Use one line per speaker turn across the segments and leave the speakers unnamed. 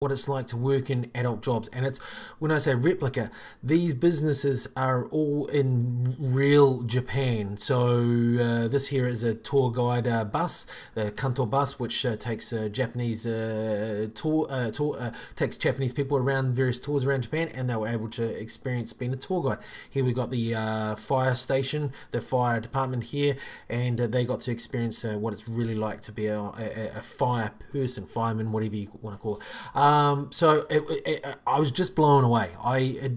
what it's like to work in adult jobs. And it's, when I say replica, these businesses are all in real Japan. So this here is a tour guide bus, the Kanto bus, which takes Japanese takes Japanese people around various tours around Japan, and they were able to experience being a tour guide. Here we got the fire station, the fire department here, and they got to experience what it's really like to be a fire person, fireman, whatever you want to call it. So I was just blown away. I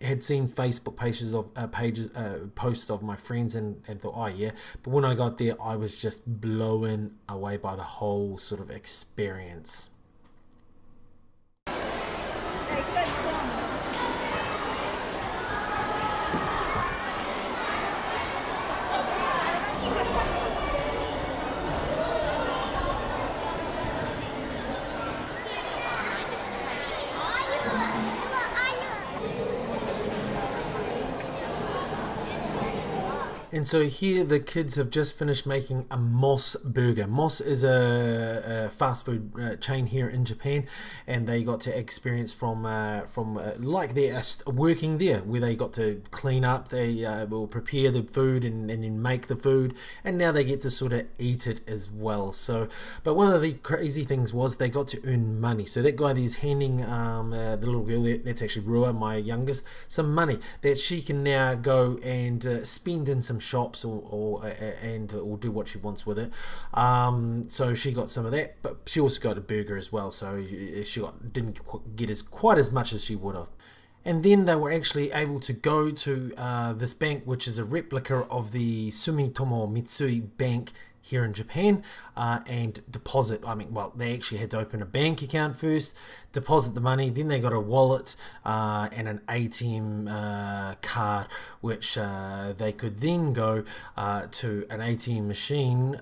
had seen Facebook pages of posts of my friends and thought, oh yeah, but when I got there, I was just blown away by the whole sort of experience. And so here the kids have just finished making a Moss burger. Moss is a fast food chain here in Japan, and they got to experience from like they're working there, where they got to clean up, they will prepare the food and then make the food, and now they get to sort of eat it as well. So, but one of the crazy things was they got to earn money. So that guy there's handing the little girl, that's actually Rua, my youngest, some money that she can now go and spend in some shops or do what she wants with it. So she got some of that, but she also got a burger as well, so she didn't get quite as much as she would have. And then they were actually able to go to this bank, which is a replica of the Sumitomo Mitsui Bank here in Japan, and deposit. They actually had to open a bank account first, deposit the money, then they got a wallet and an ATM card, which they could then go to an ATM machine,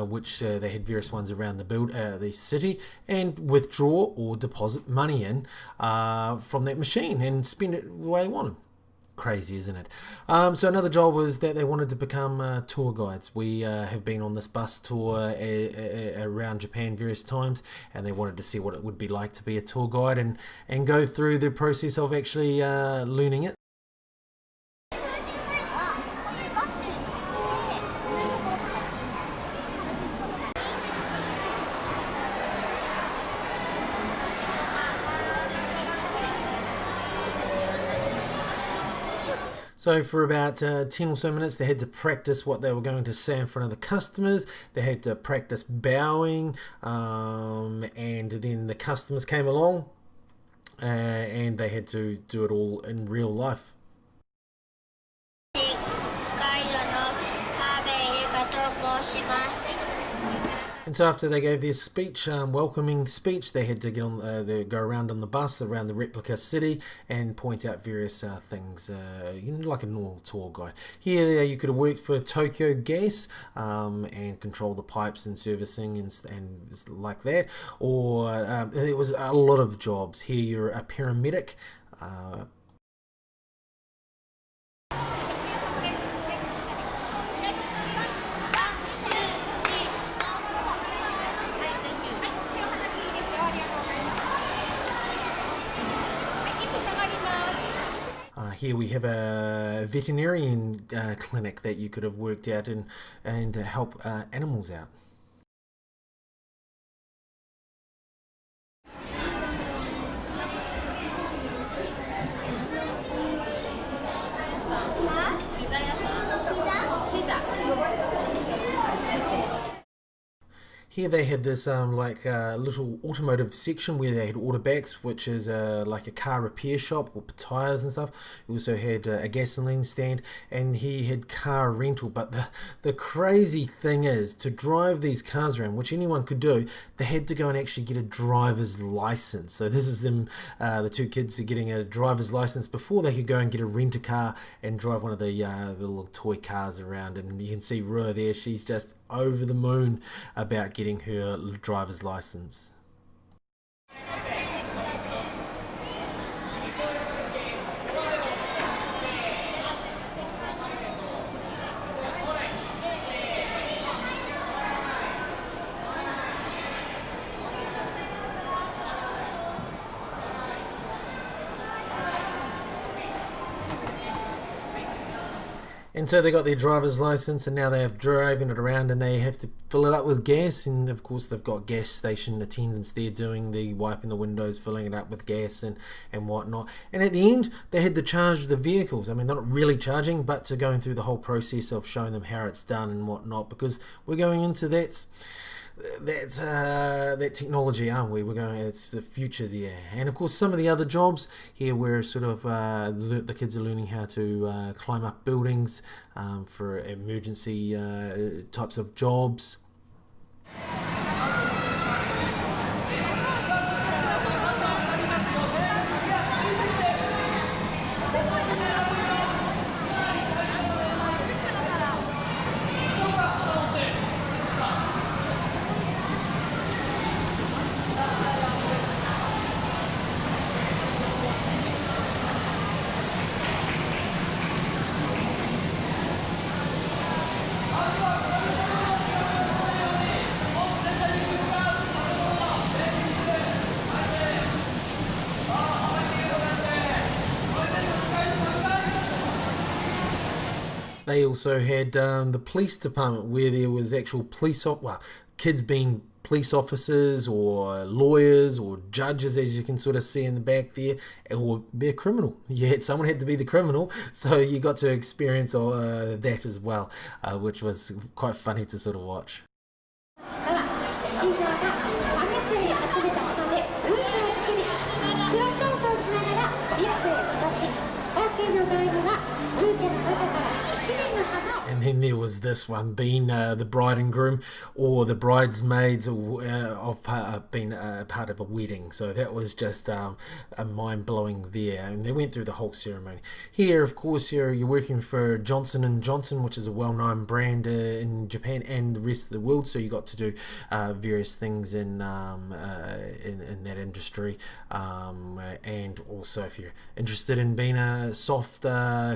which they had various ones around the city, and withdraw or deposit money in from that machine and spend it the way they wanted. Crazy, isn't it? So another job was that they wanted to become tour guides. We have been on this bus tour around Japan various times, and they wanted to see what it would be like to be a tour guide and go through the process of actually learning it. So for about 10 or so minutes, they had to practice what they were going to say in front of the customers. They had to practice bowing, and then the customers came along, and they had to do it all in real life. And so after they gave their speech, welcoming speech, they had to get on, go around on the bus around the replica city and point out various things, like a normal tour guide. Here you could have worked for Tokyo Gas and control the pipes and servicing and like that, or there was a lot of jobs. Here you're a paramedic. Here we have a veterinarian clinic that you could have worked out and help animals out. Here they had this little automotive section where they had Autobacks, which is like a car repair shop with tyres and stuff. He also had a gasoline stand, and he had car rental. But the crazy thing is, to drive these cars around, which anyone could do, they had to go and actually get a driver's license. So this is them, the two kids are getting a driver's license before they could go and get a rent-a-car and drive one of the little toy cars around. And you can see Rua there, she's just over the moon about getting her driver's license. And so they got their driver's license, and now they're driving it around, and they have to fill it up with gas. And of course, they've got gas station attendants there doing the wiping the windows, filling it up with gas and whatnot. And at the end, they had to charge the vehicles. I mean, they're not really charging, but to going through the whole process of showing them how it's done and whatnot, because we're going into that technology, aren't we? We're going. It's the future there. And of course, some of the other jobs here, where sort of the kids are learning how to climb up buildings for emergency types of jobs. They also had the police department, where there was actual kids being police officers or lawyers or judges, as you can sort of see in the back there, or be a criminal. Someone had to be the criminal, so you got to experience that as well, which was quite funny to sort of watch. And then there was this one, being the bride and groom, or the bridesmaids of being part of a wedding. So that was just a mind-blowing there. And they went through the whole ceremony. Here, of course, you're working for Johnson & Johnson, which is a well-known brand in Japan and the rest of the world. So you got to do various things in that industry. And also, if you're interested in being a soft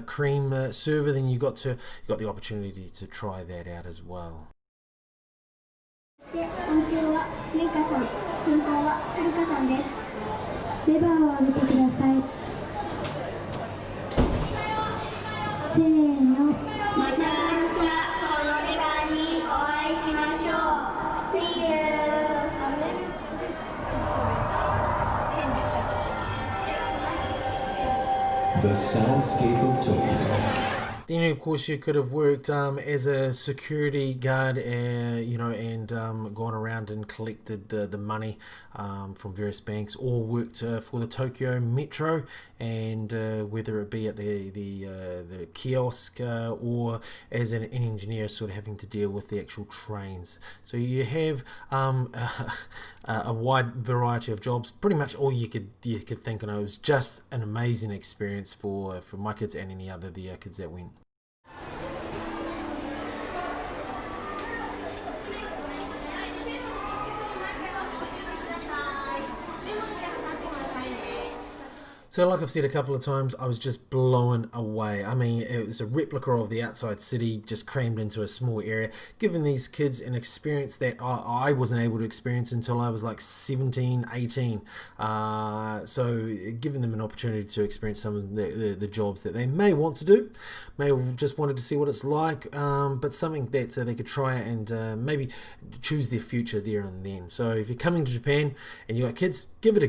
cream server, then you got the opportunity to try that out as well.
The soundscape of Tokyo.
Then, of course, you could have worked as a security guard, and gone around and collected the money from various banks, or worked for the Tokyo Metro, and whether it be at the kiosk or as an engineer, sort of having to deal with the actual trains. So you have a wide variety of jobs. Pretty much all you could think of. It was just an amazing experience for my kids and any other the kids that went. So like I've said a couple of times, I was just blown away. I mean, it was a replica of the outside city, just crammed into a small area, giving these kids an experience that I wasn't able to experience until I was like 17, 18. So giving them an opportunity to experience some of the jobs that they may want to do, may have just wanted to see what it's like, but something that they could try and maybe choose their future there and then. So if you're coming to Japan and you got kids, give it a